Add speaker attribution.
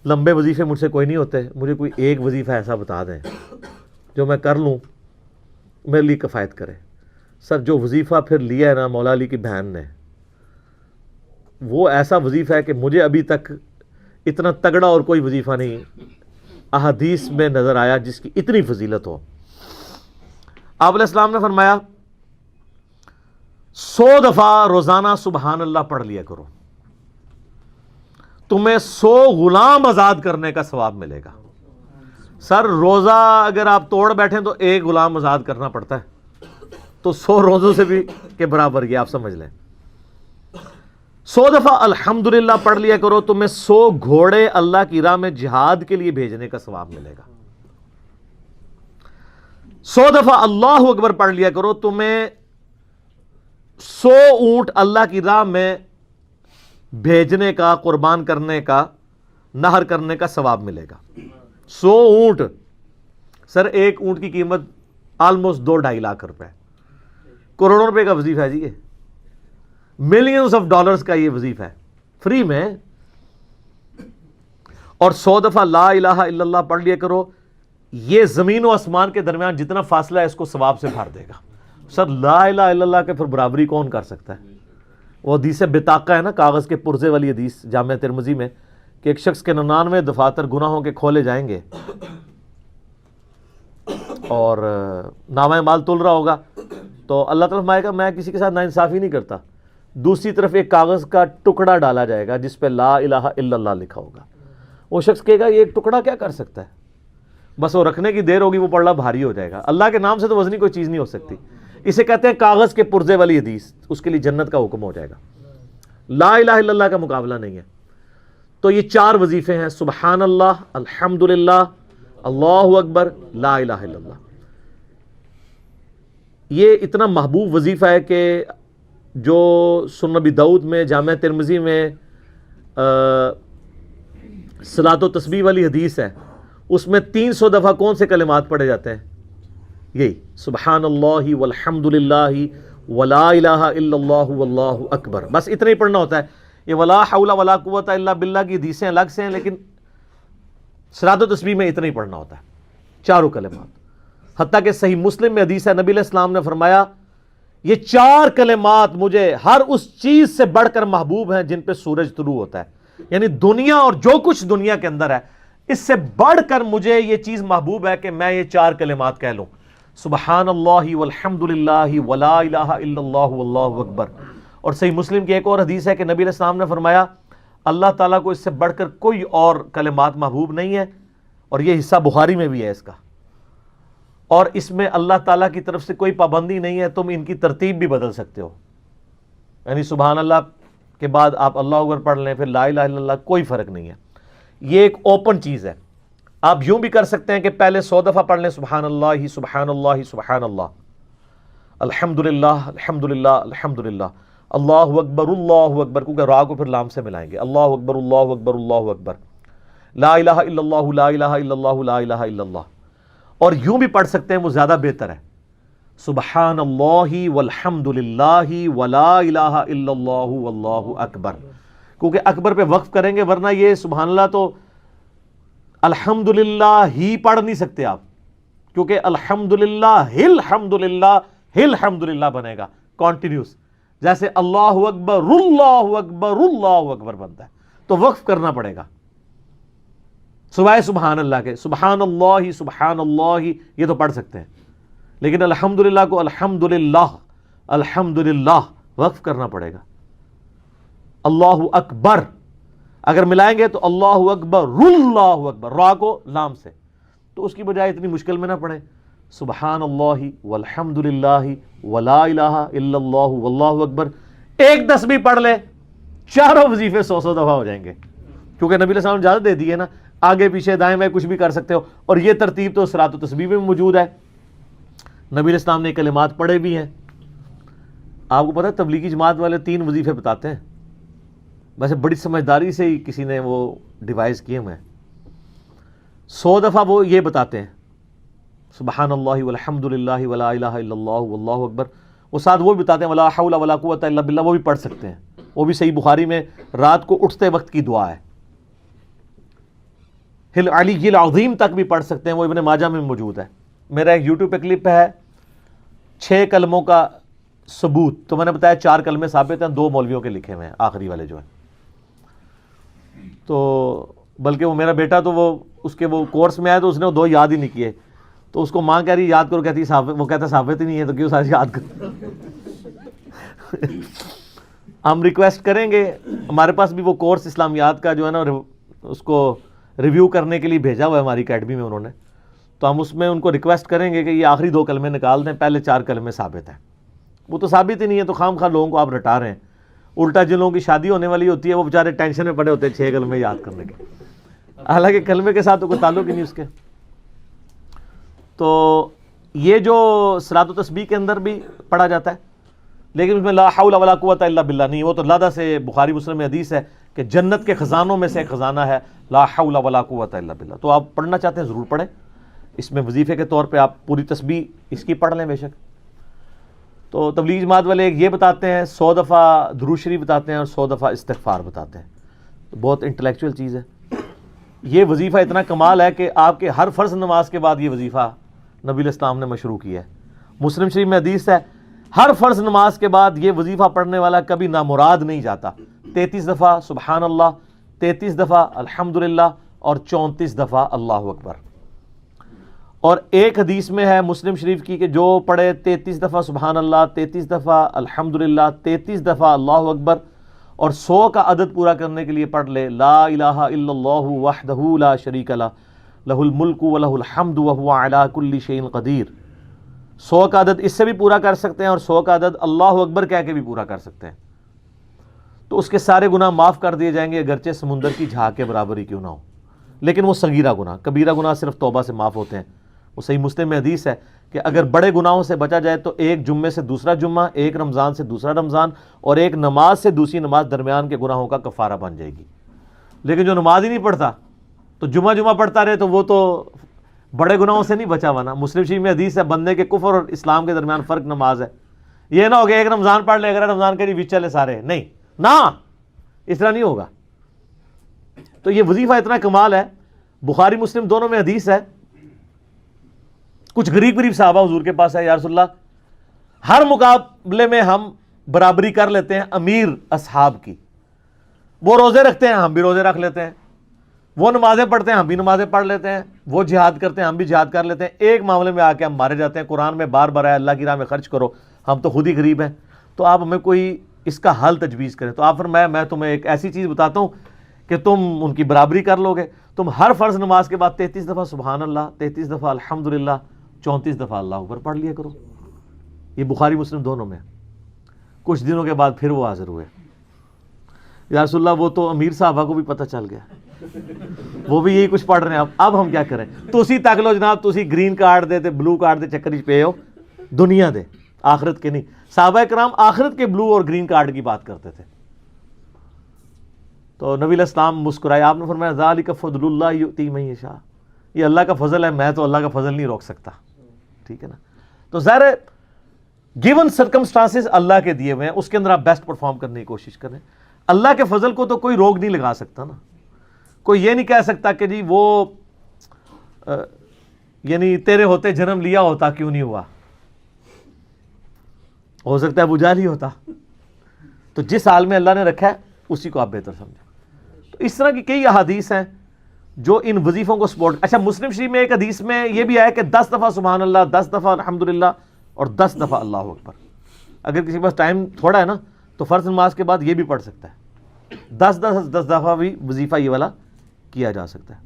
Speaker 1: لمبے وظیفے مجھ سے کوئی نہیں ہوتے، مجھے کوئی ایک وظیفہ ایسا بتا دیں جو میں کر لوں میرے لیے کفایت کرے۔ سر جو وظیفہ پھر لیا ہے نا مولا علی کی بہن نے، وہ ایسا وظیفہ ہے کہ مجھے ابھی تک اتنا تگڑا اور کوئی وظیفہ نہیں احادیث میں نظر آیا جس کی اتنی فضیلت ہو۔ آپ علیہ السلام نے فرمایا 100 دفعہ روزانہ سبحان اللہ پڑھ لیا کرو، تمہیں 100 غلام آزاد کرنے کا ثواب ملے گا۔ سر روزہ اگر آپ توڑ بیٹھیں تو ایک غلام آزاد کرنا پڑتا ہے، تو 100 روزوں سے بھی کے برابر یہ آپ سمجھ لیں۔ 100 دفعہ الحمدللہ پڑھ لیا کرو، تمہیں 100 گھوڑے اللہ کی راہ میں جہاد کے لیے بھیجنے کا ثواب ملے گا۔ 100 دفعہ اللہ اکبر پڑھ لیا کرو، تمہیں 100 اونٹ اللہ کی راہ میں بھیجنے کا، قربان کرنے کا، نہر کرنے کا ثواب ملے گا۔ 100 اونٹ، سر ایک اونٹ کی قیمت آلموسٹ 2-2.5 لاکھ روپے، کروڑوں روپے کا وظیفہ ہے جی، یہ ملینز آف ڈالرز کا یہ وظیفہ ہے، فری میں۔ اور 100 دفعہ لا الہ الا اللہ پڑھ لیا کرو، یہ زمین و آسمان کے درمیان جتنا فاصلہ ہے اس کو ثواب سے بھر دے گا۔ سر لا الہ الا اللہ کے پھر برابری کون کر سکتا ہے؟ وہ حدیث بطاقہ ہے نا، کاغذ کے پرزے والی حدیث جامع ترمذی میں، کہ ایک شخص کے 99 دفاتر گناہوں کے کھولے جائیں گے اور نامہ مال تل رہا ہوگا تو اللہ تعالیٰ فرمائے گا میں کسی کے ساتھ ناانصافی نہیں کرتا۔ دوسری طرف ایک کاغذ کا ٹکڑا ڈالا جائے گا جس پہ لا الہ الا اللہ لکھا ہوگا۔ وہ شخص کہے گا یہ ایک ٹکڑا کیا کر سکتا ہے، بس وہ رکھنے کی دیر ہوگی، وہ پڑھنا بھاری ہو جائے گا۔ اللہ کے نام سے تو وزنی کوئی چیز نہیں ہو سکتی، اسے کہتے ہیں کاغذ کے پرزے والی حدیث، اس کے لیے جنت کا حکم ہو جائے گا۔ لا الہ الا اللہ کا مقابلہ نہیں ہے۔ تو یہ 4 وظیفے ہیں، سبحان اللہ، الحمدللہ، اللہ اکبر، لا الہ الا اللہ۔ یہ اتنا محبوب وظیفہ ہے کہ جو سنن ابی داؤد میں، جامع ترمذی میں صلاۃ و تسبیح والی حدیث ہے، اس میں 300 دفعہ کون سے کلمات پڑھے جاتے ہیں؟ یہی سبحان اللہ والحمد للہ ولا الہ الا اللہ واللہ اکبر، بس اتنا ہی پڑھنا ہوتا ہے۔ یہ ولا حول ولا قوت الا باللہ کی حدیثیں الگ سے ہیں، لیکن صلاۃ و تسبیح میں اتنا ہی پڑھنا ہوتا ہے، چاروں کلمات۔ حتیٰ کہ صحیح مسلم میں حدیث ہے، نبی علیہ السلام نے فرمایا یہ 4 کلمات مجھے ہر اس چیز سے بڑھ کر محبوب ہیں جن پہ سورج طلوع ہوتا ہے، یعنی دنیا اور جو کچھ دنیا کے اندر ہے اس سے بڑھ کر مجھے یہ چیز محبوب ہے کہ میں یہ 4 کلمات کہہ لوں، سبحان اللہ والحمد للہ ولا الہ الا اللہ واللہ اکبر۔ اور صحیح مسلم کی ایک اور حدیث ہے کہ نبی علیہ السلام نے فرمایا اللہ تعالیٰ کو اس سے بڑھ کر کوئی اور کلمات محبوب نہیں ہے، اور یہ حصہ بخاری میں بھی ہے اس کا، اور اس میں اللہ تعالیٰ کی طرف سے کوئی پابندی نہیں ہے، تم ان کی ترتیب بھی بدل سکتے ہو، یعنی سبحان اللہ کے بعد آپ اللہ اکبر پڑھ لیں، پھر لا الہ الا اللہ، کوئی فرق نہیں ہے۔ یہ ایک اوپن چیز ہے، آپ یوں بھی کر سکتے ہیں کہ پہلے 100 دفعہ پڑھ لیں سبحان اللہ سبحان اللہ سبحان اللہ، الحمدللہ الحمدللہ الحمدللہ، اللہ اکبر، کیونکہ را کو پھر لام سے ملائیں گے، اللہ اکبر اللہ اکبر اللہ اکبر، لا الہ الا اللہ لا الہ الا اللہ لا الہ الا اللہ۔ اور یوں بھی پڑھ سکتے ہیں، وہ زیادہ بہتر ہے، سبحان اللہ والحمد للہ ولا الہ الا اللہ واللہ اکبر، کیونکہ اکبر پہ وقف کریں گے، ورنہ یہ سبحان اللہ تو الحمدللہ ہی پڑھ نہیں سکتے آپ، کیونکہ الحمدللہ الحمدللہ بنے گا کانٹینیوس، جیسے اللہ اکبر اللہ اکبر اللہ اکبر بنتا ہے، تو وقف کرنا پڑے گا سوائے سبحان اللہ کے۔ سبحان اللہ یہ تو پڑھ سکتے ہیں، لیکن الحمدللہ کو الحمدللہ وقف کرنا پڑے گا۔ اللہ اکبر اگر ملائیں گے تو اللہ اکبر را کو لام سے، تو اس کی بجائے اتنی مشکل میں نہ پڑھیں، سبحان اللہ والحمد للہ ولا الہ الا اللہ واللہ اکبر، ایک تسبیح پڑھ لے، چاروں وظیفے 100 دفعہ ہو جائیں گے، کیونکہ نبی علیہ السلام نے اجازت دے دی ہے نا، آگے پیچھے دائیں بائیں کچھ بھی کر سکتے ہو، اور یہ ترتیب تو صلاۃ و تسبیح میں موجود ہے، نبی علیہ السلام نے کلمات پڑھے بھی ہیں۔ آپ کو پتہ ہے تبلیغی جماعت والے 3 وظیفے بتاتے ہیں، ویسے بڑی سمجھداری سے ہی کسی نے وہ ڈیوائز کیے ہوئے ہیں۔ 100 دفعہ وہ یہ بتاتے ہیں سبحان اللہ والحمد للہ ولا الہ الا اللہ واللہ اکبر، وہ ساتھ وہ بھی بتاتے ہیں ولا حول ولا قوت الا باللہ، وہ بھی پڑھ سکتے ہیں، وہ بھی صحیح بخاری میں رات کو اٹھتے وقت کی دعا ہے۔ علی العظیم تک بھی پڑھ سکتے ہیں، وہ ابن ماجہ میں موجود ہے. میرا ایک یوٹیوب پہ کلپ ہے 6 کلموں کا ثبوت، تو میں نے بتایا 4 کلمے ثابت ہیں، 2 مولویوں کے لکھے ہوئے ہیں، آخری والے جو ہیں. تو بلکہ وہ میرا بیٹا تو وہ اس کے وہ کورس میں آیا تو اس نے وہ 2 یاد ہی نہیں کیے، تو اس کو ماں کہہ رہی یاد کرو، کہتی وہ کہتا ثابت ہی نہیں ہے تو کیوں ساتھ یاد کرو. ہم ریکویسٹ کریں گے، ہمارے پاس بھی وہ کورس اسلامیات کا جو ہے نا اس کو ریویو کرنے کے لیے بھیجا ہوا ہے ہماری اکیڈمی میں انہوں نے، تو ہم اس میں ان کو ریکویسٹ کریں گے کہ یہ آخری 2 کلمے نکال دیں، پہلے 4 کلمے ثابت ہیں. وہ تو ثابت ہی نہیں ہے تو خام خواہ لوگوں کو آپ رٹا رہے ہیں. الٹا جن لوگوں کی شادی ہونے والی ہوتی ہے وہ بیچارے ٹینشن میں پڑے ہوتے ہیں 6 کلمے یاد کرنے کے، حالانکہ کلمے کے ساتھ تو کوئی تعلق ہی نہیں اس کے. تو یہ جو صلاۃ و تسبیح کے اندر بھی پڑھا جاتا ہے، لیکن اس میں لا حول ولا قوت الا باللہ نہیں، وہ تو لادہ سے بخاری مسلم میں حدیث ہے کہ جنت کے خزانوں میں سے ایک خزانہ ہے لا حول ولا قوت الا باللہ. تو آپ پڑھنا چاہتے ہیں ضرور پڑھیں، اس میں وظیفے کے طور پہ آپ پوری تسبیح اس کی پڑھ لیں بے شک. تو تبلیغ جماعت والے ایک یہ بتاتے ہیں 100 دفعہ درود شریف بتاتے ہیں اور 100 دفعہ استغفار بتاتے ہیں. تو بہت انٹلیکچوئل چیز ہے. یہ وظیفہ اتنا کمال ہے کہ آپ کے ہر فرض نماز کے بعد یہ وظیفہ نبی الاسلام نے مشروع کیا ہے. مسلم شریف میں حدیث ہے ہر فرض نماز کے بعد یہ وظیفہ پڑھنے والا کبھی نامراد نہیں جاتا. 33 دفعہ سبحان اللہ، 33 دفعہ الحمدللہ اور 34 دفعہ اللہ اکبر. اور ایک حدیث میں ہے مسلم شریف کی کہ جو پڑھے 33 دفعہ سبحان اللہ، 33 دفعہ الحمدللہ، 33 دفعہ اللہ اکبر اور 100 کا عدد پورا کرنے کے لیے پڑھ لے لا الہ الا اللہ وحدہ لا شریک لہ لہ الملک ولہ الحمد وہو علی کل شیء قدیر. 100 کا عدد اس سے بھی پورا کر سکتے ہیں اور 100 کا عدد اللہ اکبر کہہ کے بھی پورا کر سکتے ہیں، تو اس کے سارے گناہ معاف کر دیے جائیں گے، اگرچہ سمندر کی جھاگ کے برابر ہی کیوں نہ ہو. لیکن وہ صغیرہ گناہ، کبیرہ گناہ صرف توبہ سے معاف ہوتے ہیں. وہ صحیح مسلم میں حدیث ہے کہ اگر بڑے گناہوں سے بچا جائے تو ایک جمعے سے دوسرا جمعہ، ایک رمضان سے دوسرا رمضان اور ایک نماز سے دوسری نماز درمیان کے گناہوں کا کفارہ بن جائے گی. لیکن جو نماز ہی نہیں پڑھتا تو جمعہ پڑھتا رہے تو وہ تو بڑے گناہوں سے نہیں بچا ہوا نا. مسلم شریف میں حدیث ہے بندے کے کفر اور اسلام کے درمیان فرق نماز ہے. یہ نہ ہوگا ایک رمضان پڑھ لے اگر رمضان کے بیچ چلے سارے، نہیں نہ، اس طرح نہیں ہوگا. تو یہ وظیفہ اتنا کمال ہے، بخاری مسلم دونوں میں حدیث ہے. کچھ غریب صحابہ حضور کے پاس ہے، یا رسول اللہ ہر مقابلے میں ہم برابری کر لیتے ہیں امیر اصحاب کی، وہ روزے رکھتے ہیں ہم بھی روزے رکھ لیتے ہیں، وہ نمازیں پڑھتے ہیں ہم بھی نمازیں پڑھ لیتے ہیں، وہ جہاد کرتے ہیں ہم بھی جہاد کر لیتے ہیں، ایک معاملے میں آ کے ہم مارے جاتے ہیں. قرآن میں بار بار ہے اللہ کی راہ میں خرچ کرو، ہم تو خود ہی غریب ہیں، تو آپ ہمیں کوئی اس کا حل تجویز کریں. تو آپ فرمایا میں تمہیں ایک ایسی چیز بتاتا ہوں کہ تم ان کی برابری کر لو گے. تم ہر فرض نماز کے بعد 33 دفعہ سبحان اللہ، 33 دفعہ الحمدللہ، 34 دفعہ اللہ اکبر پڑھ لیا کرو. یہ بخاری مسلم دونوں میں. کچھ دنوں کے بعد پھر وہ حاضر ہوئے، یا رسول اللہ وہ تو امیر صحابہ کو بھی پتہ چل گیا، وہ بھی یہی کچھ پڑھ رہے ہیں، اب ہم کیا کریں؟ تو اسی تک لو جناب، تو اسی گرین کارڈ دے تے بلو کارڈ دے چکر ہی پے ہو، دنیا دے آخرت کے نہیں. صحابہ کرام آخرت کے بلو اور گرین کارڈ کی بات کرتے تھے. تو نبی علیہ السلام مسکرائے، آپ نے فرمایا ذالک فضل اللہ یؤتی من یشاء، یہ اللہ کا فضل ہے، میں تو اللہ کا فضل نہیں روک سکتا. ٹھیک ہے نا؟ تو ظاہر ہے گیون سرکمسٹانسز اللہ کے دیے ہوئے ہیں، اس کے اندر آپ بیسٹ پرفارم کرنے کی کوشش کریں. اللہ کے فضل کو تو کوئی روک نہیں لگا سکتا نا. کوئی یہ نہیں کہہ سکتا کہ جی وہ یعنی تیرے ہوتے جنم لیا ہوتا کیوں نہیں ہوا، ہو سکتا ہے ابو جہل ہی ہوتا. تو جس حال میں اللہ نے رکھا ہے اسی کو آپ بہتر سمجھیں. تو اس طرح کی کئی احادیث ہیں جو ان وظیفوں کو سپورٹ. اچھا مسلم شریف میں ایک حدیث میں یہ بھی آیا کہ 10 دفعہ سبحان اللہ، 10 دفعہ الحمدللہ اور 10 دفعہ اللہ اکبر. اگر کسی کے پاس ٹائم تھوڑا ہے نا تو فرض نماز کے بعد یہ بھی پڑھ سکتا ہے. 10 دفعہ بھی وظیفہ یہ والا کیا جا سکتا ہے.